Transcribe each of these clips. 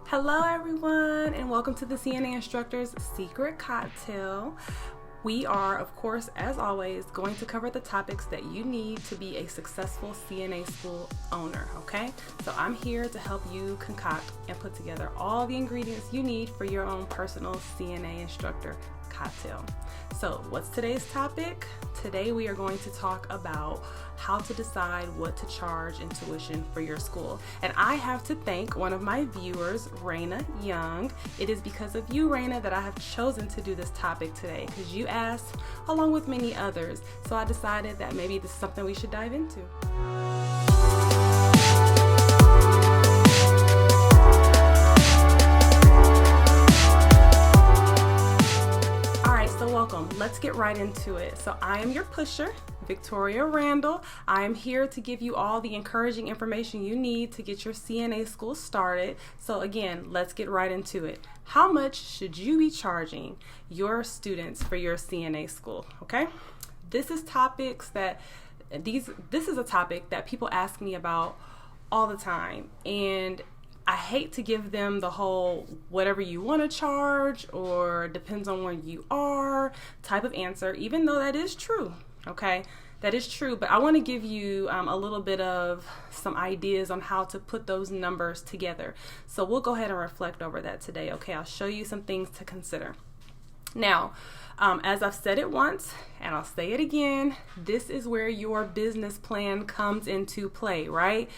Hello everyone, and welcome to the CNA Instructor's Secret Cocktail. We are, of course, as always, going to cover the topics that you need to be a successful CNA school owner, okay? So I'm here to help you concoct and put together all the ingredients you need for your own personal CNA instructor cocktail. So what's today's topic? Today we are going to talk about how to decide what to charge in tuition for your school. And I have to thank one of my viewers, Raina Young. It is because of you, Raina, that I have chosen to do this topic today, because you asked along with many others. So I decided that maybe this is something we should dive into. So welcome. Let's get right into it. So I am your pusher, Victoria Randall. I am here to give you all the encouraging information you need to get your CNA school started. So again, let's get right into it. How much should you be charging your students for your CNA school? Okay? This is a topic that people ask me about all the time, and I hate to give them the whole whatever you want to charge or depends on where you are type of answer, even though that is true, okay? That is true, but I want to give you a little bit of some ideas on how to put those numbers together. So we'll go ahead and reflect over that today, okay? I'll show you some things to consider. Now, as I've said it once, and I'll say it again, this is where your business plan comes into play, right?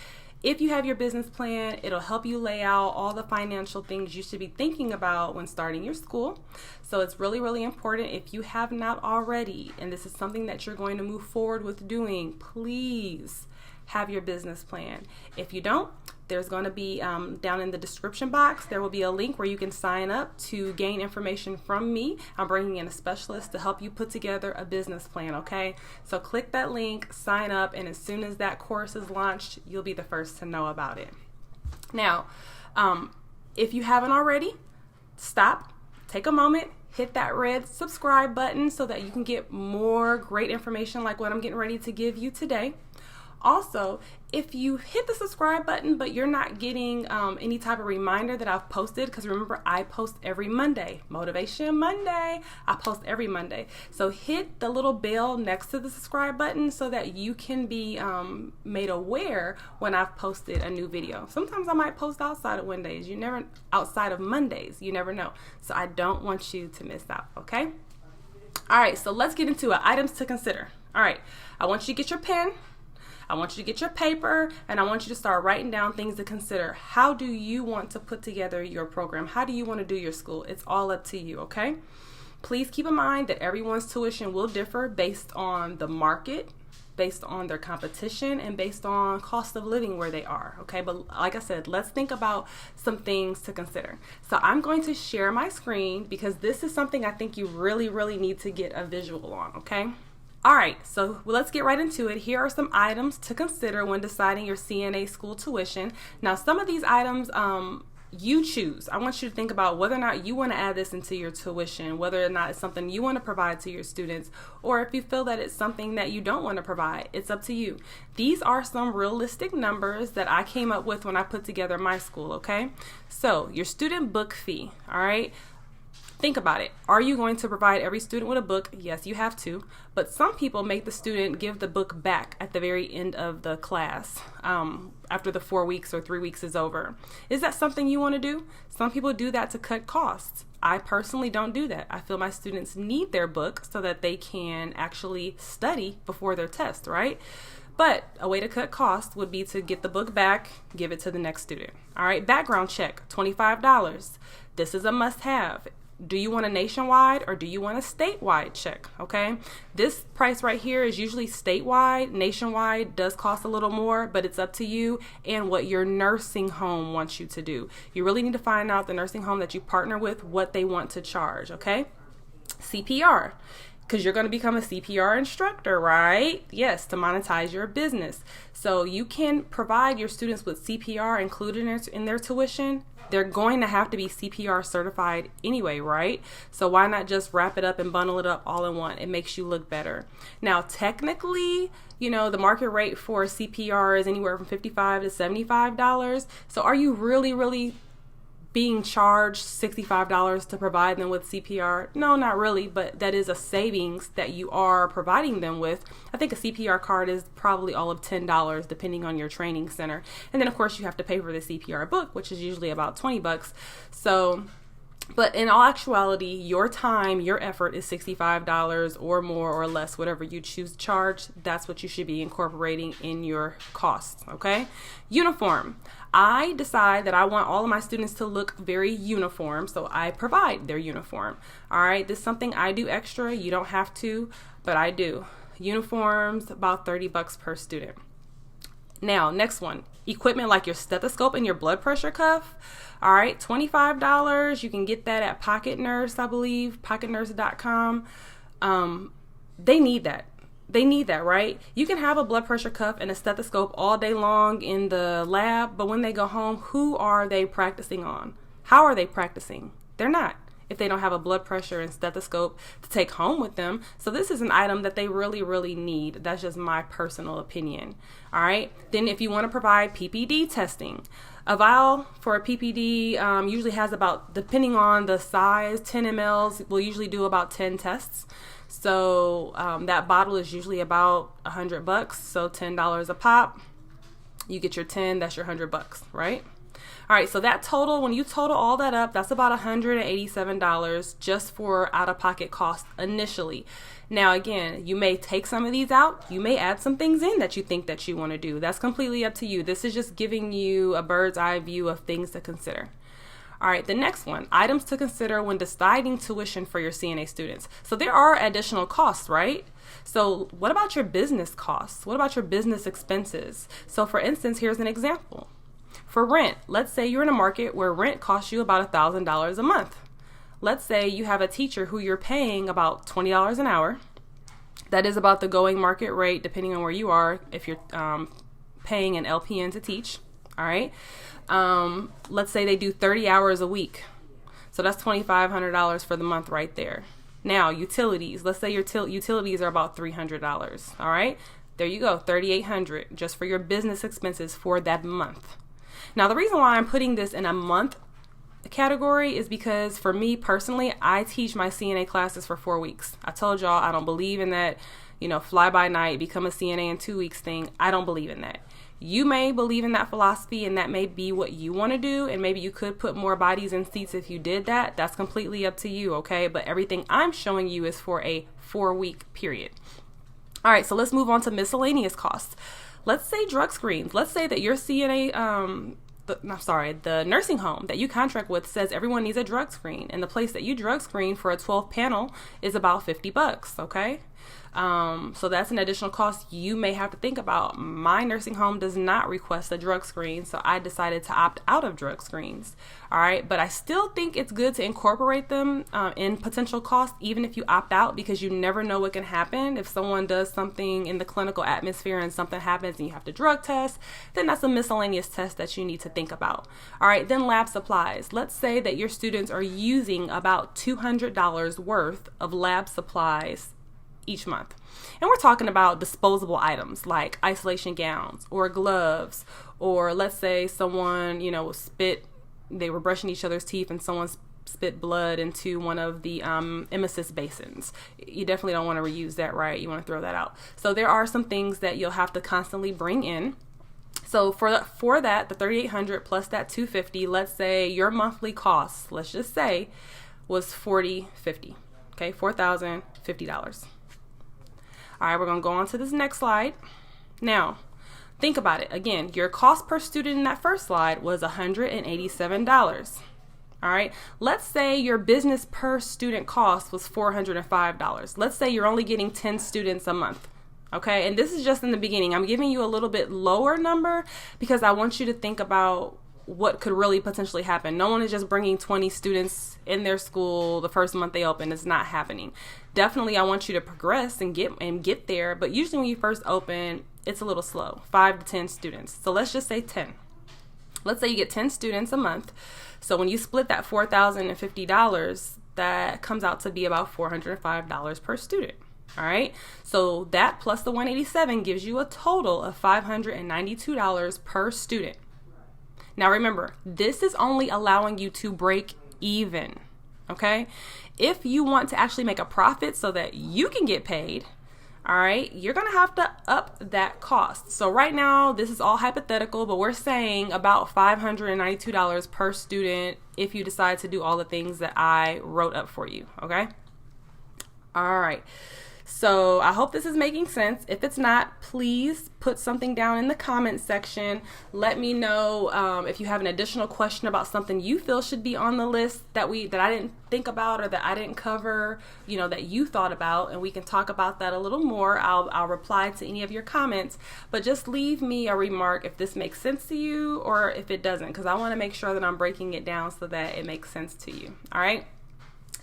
If you have your business plan, it'll help you lay out all the financial things you should be thinking about when starting your school. So it's really, really important. If you have not already, and this is something that you're going to move forward with doing, please have your business plan. If you don't, there's going to be down in the description box, there will be a link where you can sign up to gain information from me. I'm bringing in a specialist to help you put together a business plan, okay? So click that link, sign up, and as soon as that course is launched, you'll be the first to know about it. Now, if you haven't already, stop, take a moment, hit that red subscribe button so that you can get more great information like what I'm getting ready to give you today. Also, if you hit the subscribe button but you're not getting any type of reminder that I've posted, because remember, I post every Monday, Motivation Monday, I post every Monday. So hit the little bell next to the subscribe button so that you can be made aware when I've posted a new video. Sometimes I might post outside of Mondays, outside of Mondays, you never know. So I don't want you to miss out, okay? All right, so let's get into it. Items to consider. All right, I want you to get your pen. I want you to get your paper, and I want you to start writing down things to consider. How do you want to put together your program? How do you want to do your school? It's all up to you, okay? Please keep in mind that everyone's tuition will differ based on the market, based on their competition, and based on cost of living where they are, okay? But like I said, let's think about some things to consider. So I'm going to share my screen because this is something I think you really, really need to get a visual on, okay? All right, so let's get right into it. Here are some items to consider when deciding your CNA school tuition. Now, some of these items you choose. I want you to think about whether or not you want to add this into your tuition, whether or not it's something you want to provide to your students, or if you feel that it's something that you don't want to provide. It's up to you. These are some realistic numbers that I came up with when I put together my school, okay? So, your student book fee, all right? Think about it. Are you going to provide every student with a book? Yes, you have to. But some people make the student give the book back at the very end of the class after the 4 weeks or 3 weeks is over. Is that something you want to do? Some people do that to cut costs. I personally don't do that. I feel my students need their book so that they can actually study before their test, right? But a way to cut costs would be to get the book back, give it to the next student. All right, background check, $25. This is a must-have. Do you want a nationwide or do you want a statewide check? Okay, this price right here is usually statewide. Nationwide does cost a little more, but it's up to you and what your nursing home wants you to do. You really need to find out the nursing home that you partner with, what they want to charge. Okay, CPR, because you're going to become a CPR instructor, right? Yes, to monetize your business. So you can provide your students with CPR included in their tuition. They're going to have to be CPR certified anyway, right? So why not just wrap it up and bundle it up all in one? It makes you look better. Now, technically, the market rate for CPR is anywhere from $55 to $75. So are you really, really being charged $65 to provide them with CPR? No, not really, but that is a savings that you are providing them with. I think a CPR card is probably all of $10 depending on your training center. And then of course you have to pay for the CPR book, which is usually about $20. So, but in all actuality, your time, your effort is $65 or more or less, whatever you choose to charge. That's what you should be incorporating in your costs, okay? Uniform. I decide that I want all of my students to look very uniform, so I provide their uniform. All right, this is something I do extra. You don't have to, but I do. Uniforms, about $30 per student. Now, next one, equipment like your stethoscope and your blood pressure cuff. All right, $25. You can get that at Pocket Nurse, I believe, pocketnurse.com. They need that. They need that, right? You can have a blood pressure cuff and a stethoscope all day long in the lab, but when they go home, who are they practicing on? How are they practicing? They're not, if they don't have a blood pressure and stethoscope to take home with them. So this is an item that they really, really need. That's just my personal opinion. All right. Then if you want to provide PPD testing, a vial for a PPD usually has about, depending on the size, 10 mLs. We'll usually do about 10 tests. So that bottle is usually about $100. So $10 a pop. You get your 10, that's your $100, right? All right, so that total, when you total all that up, that's about $187 just for out-of-pocket costs initially. Now, again, you may take some of these out. You may add some things in that you think that you want to do. That's completely up to you. This is just giving you a bird's eye view of things to consider. All right, the next one, items to consider when deciding tuition for your CNA students. So there are additional costs, right? So what about your business costs? What about your business expenses? So for instance, here's an example. For rent, let's say you're in a market where rent costs you about $1,000 a month. Let's say you have a teacher who you're paying about $20 an hour. That is about the going market rate, depending on where you are, if you're paying an LPN to teach. All right. Let's say they do 30 hours a week. So that's $2,500 for the month right there. Now, utilities. Let's say your utilities are about $300. All right. There you go. $3,800 just for your business expenses for that month. Now, the reason why I'm putting this in a month category is because for me personally, I teach my CNA classes for 4 weeks. I told y'all I don't believe in that, fly by night, become a CNA in 2 weeks thing. I don't believe in that. You may believe in that philosophy and that may be what you want to do. And maybe you could put more bodies in seats if you did that. That's completely up to you. Okay. But everything I'm showing you is for a 4-week period. All right. So let's move on to miscellaneous costs. Let's say drug screens. Let's say that your CNA, the nursing home that you contract with says everyone needs a drug screen, and the place that you drug screen for a 12 panel is about $50. Okay. So that's an additional cost you may have to think about. My nursing home does not request a drug screen, so I decided to opt out of drug screens. All right. But I still think it's good to incorporate them in potential costs, even if you opt out, because you never know what can happen. If someone does something in the clinical atmosphere and something happens and you have to drug test, then that's a miscellaneous test that you need to think about. All right. Then lab supplies. Let's say that your students are using about $200 worth of lab supplies each month. And we're talking about disposable items like isolation gowns or gloves, or let's say someone, they were brushing each other's teeth and someone spit blood into one of the emesis basins. You definitely don't want to reuse that, right? You want to throw that out. So there are some things that you'll have to constantly bring in. So for that, the $3,800 plus that $250, let's say your monthly cost, let's just say, was $4,050. Okay, $4,050. All right, we're going to go on to this next slide. Now, think about it. Again, your cost per student in that first slide was $187. All right, let's say your business per student cost was $405. Let's say you're only getting 10 students a month. Okay, and this is just in the beginning. I'm giving you a little bit lower number because I want you to think about what could really potentially happen. No one is just bringing 20 students in their school the first month they open. It's not happening. Definitely, I want you to progress and get there. But usually when you first open, it's a little slow, 5 to 10 students. So let's just say 10. Let's say you get 10 students a month. So when you split that $4,050, that comes out to be about $405 per student. All right. So that plus the 187 gives you a total of $592 per student. Now remember, this is only allowing you to break even, okay? If you want to actually make a profit so that you can get paid, all right, you're going to have to up that cost. So right now, this is all hypothetical, but we're saying about $592 per student if you decide to do all the things that I wrote up for you, okay? All right. So I hope this is making sense. If it's not, please put something down in the comment section. Let me know if you have an additional question about something you feel should be on the list that I didn't think about or that I didn't cover, that you thought about, and we can talk about that a little more. I'll reply to any of your comments, but just leave me a remark if this makes sense to you or if it doesn't, because I want to make sure that I'm breaking it down so that it makes sense to you. All right.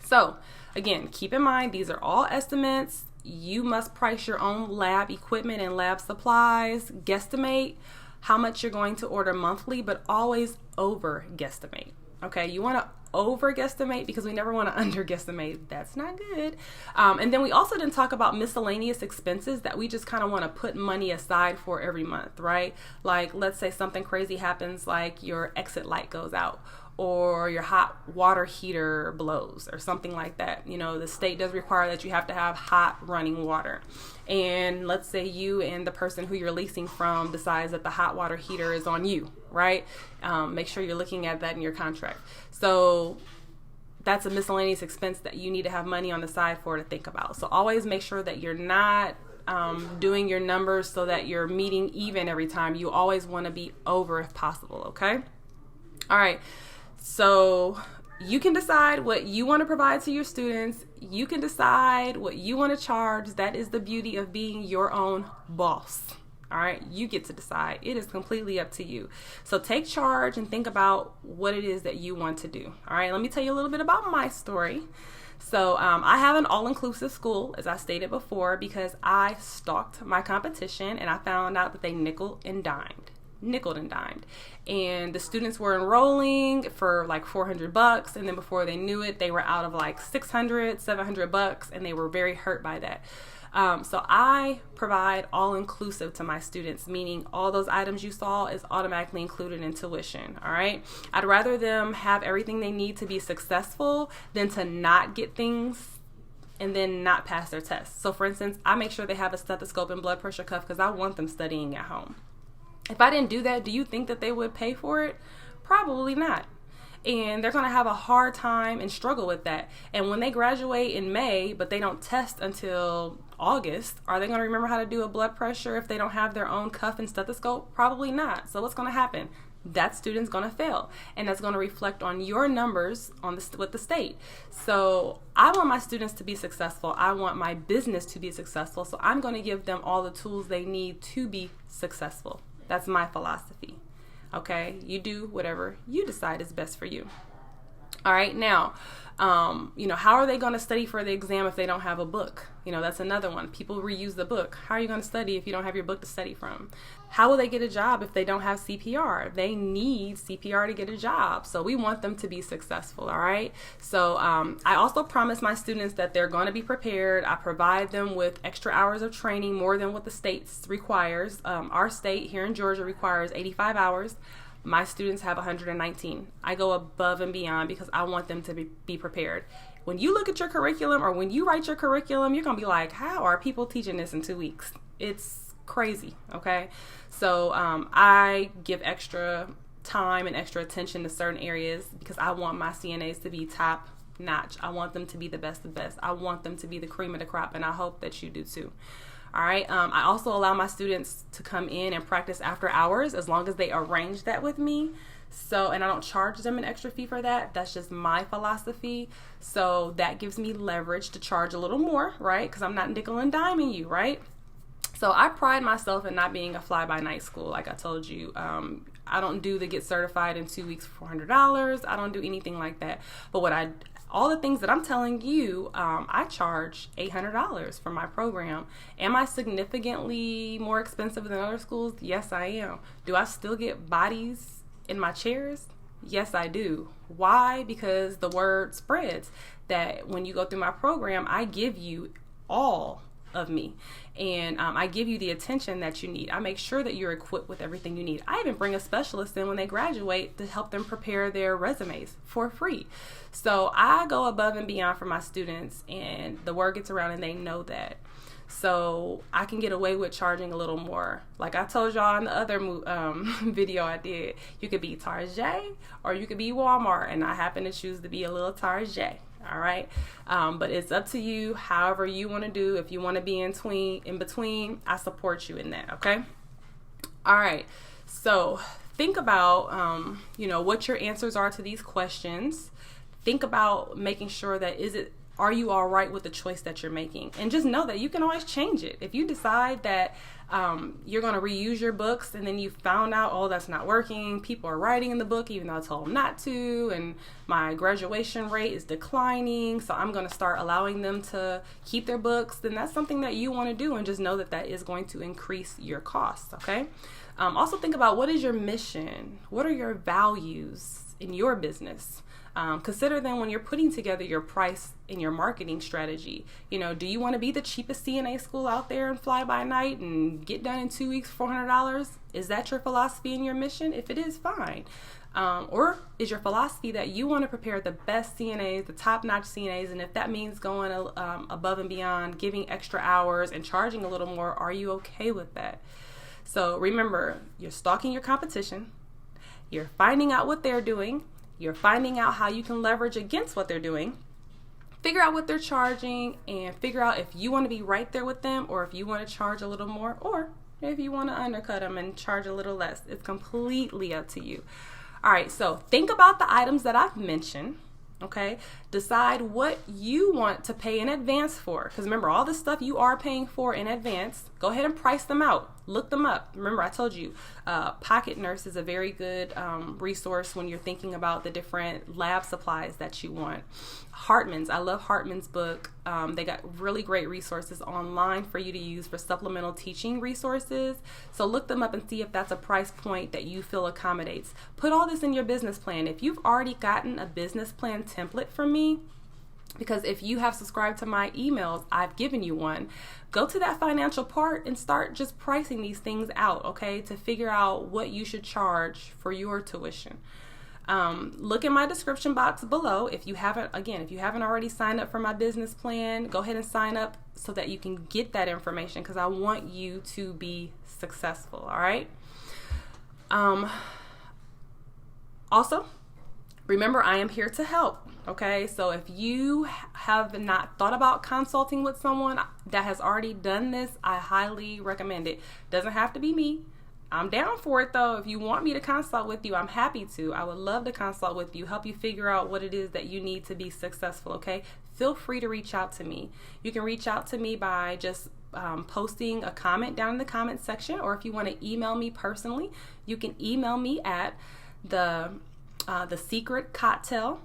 So again, keep in mind, these are all estimates. You must price your own lab equipment and lab supplies, guesstimate how much you're going to order monthly, but always over guesstimate. Okay, you want to over guesstimate because we never want to under guesstimate. That's not good. And then we also didn't talk about miscellaneous expenses that we just kind of want to put money aside for every month, right? Like, let's say something crazy happens, like your exit light goes out, or your hot water heater blows or something like that. The state does require that you have to have hot running water. And let's say you and the person who you're leasing from decides that the hot water heater is on you, right? Make sure you're looking at that in your contract. So that's a miscellaneous expense that you need to have money on the side for to think about. So always make sure that you're not doing your numbers so that you're meeting even every time. You always want to be over if possible, okay? All right. So you can decide what you want to provide to your students. You can decide what you want to charge. That is the beauty of being your own boss. All right. You get to decide. It is completely up to you. So take charge and think about what it is that you want to do. All right. Let me tell you a little bit about my story. So I have an all-inclusive school, as I stated before, because I stalked my competition and I found out that they nickeled and dimed. And the students were enrolling for like $400, and then before they knew it, they were out of like $600-$700, and they were very hurt by that. So I provide all-inclusive to my students, meaning all those items you saw is automatically included in tuition, all right? I'd rather them have everything they need to be successful than to not get things and then not pass their tests. So for instance, I make sure they have a stethoscope and blood pressure cuff because I want them studying at home. If I didn't do that, do you think that they would pay for it? Probably not. And they're going to have a hard time and struggle with that. And when they graduate in May, but they don't test until August, are they going to remember how to do a blood pressure if they don't have their own cuff and stethoscope? Probably not. So what's going to happen? That student's going to fail. And that's going to reflect on your numbers with the state. So I want my students to be successful. I want my business to be successful. So I'm going to give them all the tools they need to be successful. That's my philosophy. Okay, you do whatever you decide is best for you. All right, now, how are they going to study for the exam if they don't have a book? That's another one. People reuse the book. How are you going to study if you don't have your book to study from? How will they get a job if they don't have CPR? They need CPR to get a job. So we want them to be successful, all right? So I also promise my students that they're going to be prepared. I provide them with extra hours of training, more than what the state requires. Our state here in Georgia requires 85 hours. My students have 119. I go above and beyond because I want them to be prepared. When you look at your curriculum or when you write your curriculum, you're going to be like, how are people teaching this in 2 weeks? It's crazy, okay? So I give extra time and extra attention to certain areas because I want my CNAs to be top notch. I want them to be the best of the best. I want them to be the cream of the crop, and I hope that you do too. All right. I also allow my students to come in and practice after hours as long as they arrange that with me. So, and I don't charge them an extra fee for that. That's just my philosophy. So that gives me leverage to charge a little more, right? Because I'm not nickel and diming you, right? So I pride myself in not being a fly-by-night school. Like I told you, I don't do the get certified in 2 weeks for $400. I don't do anything like that. But all the things that I'm telling you, I charge $800 for my program. Am I significantly more expensive than other schools? Yes, I am. Do I still get bodies in my chairs? Yes, I do. Why? Because the word spreads that when you go through my program, I give you all of me, and I give you the attention that you need. I make sure that you're equipped with everything you need. I even bring a specialist in when they graduate to help them prepare their resumes for free. So I go above and beyond for my students, and the word gets around and they know that. So I can get away with charging a little more. Like I told y'all in the other video I did, you could be Target or you could be Walmart, and I happen to choose to be a little Target. All right, but it's up to you. However you want to do. If you want to be in between, I support you in that. Okay. All right. So think about what your answers are to these questions. Think about making sure that are you all right with the choice that you're making? And just know that you can always change it. If you decide that you're going to reuse your books and then you found out, oh, that's not working, people are writing in the book even though I told them not to, and my graduation rate is declining, so I'm going to start allowing them to keep their books, then that's something that you want to do, and just know that that is going to increase your costs, okay? Also think about, what is your mission? What are your values in your business? Consider them when you're putting together your price and your marketing strategy. Do you want to be the cheapest CNA school out there and fly by night and get done in 2 weeks, $400? Is that your philosophy and your mission? If it is, fine. Or is your philosophy that you want to prepare the best CNAs, the top-notch CNAs, and if that means going above and beyond, giving extra hours and charging a little more, are you okay with that? So remember, you're stalking your competition, you're finding out what they're doing, you're finding out how you can leverage against what they're doing, figure out what they're charging, and figure out if you want to be right there with them, or if you want to charge a little more, or if you want to undercut them and charge a little less. It's completely up to you. All right, so think about the items that I've mentioned, okay? Decide what you want to pay in advance for, because remember, all the stuff you are paying for in advance, go ahead and price them out. Look them up. Remember, I told you, Pocket Nurse is a very good resource when you're thinking about the different lab supplies that you want. Hartman's, I love Hartman's book. They got really great resources online for you to use for supplemental teaching resources. So look them up and see if that's a price point that you feel accommodates. Put all this in your business plan. If you've already gotten a business plan template from me, because if you have subscribed to my emails, I've given you one. Go to that financial part and start just pricing these things out, okay, to figure out what you should charge for your tuition. Look in my description box below. If you haven't already signed up for my business plan, go ahead and sign up so that you can get that information, because I want you to be successful, all right? Also, remember, I am here to help. Okay, so if you have not thought about consulting with someone that has already done this, I highly recommend it. Doesn't have to be me. I'm down for it though. If you want me to consult with you, I'm happy to. I would love to consult with you, help you figure out what it is that you need to be successful, okay? Feel free to reach out to me. You can reach out to me by just posting a comment down in the comment section, or if you want to email me personally, you can email me at the secret cocktail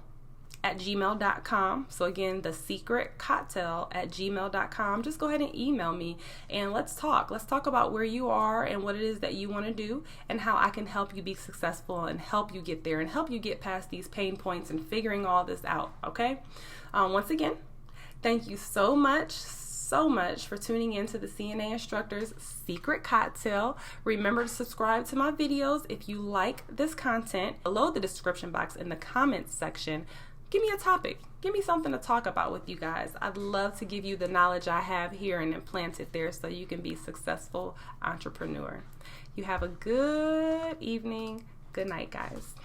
at gmail.com. So again, thesecretcocktail@gmail.com. Just go ahead and email me and let's talk. Let's talk about where you are and what it is that you want to do and how I can help you be successful and help you get there and help you get past these pain points and figuring all this out, okay? Once again, thank you so much for tuning in to the CNA Instructor's Secret Cocktail. Remember to subscribe to my videos if you like this content. Below the description box in the comments section, give me a topic. Give me something to talk about with you guys. I'd love to give you the knowledge I have here and implant it there so you can be a successful entrepreneur. You have a good evening. Good night, guys.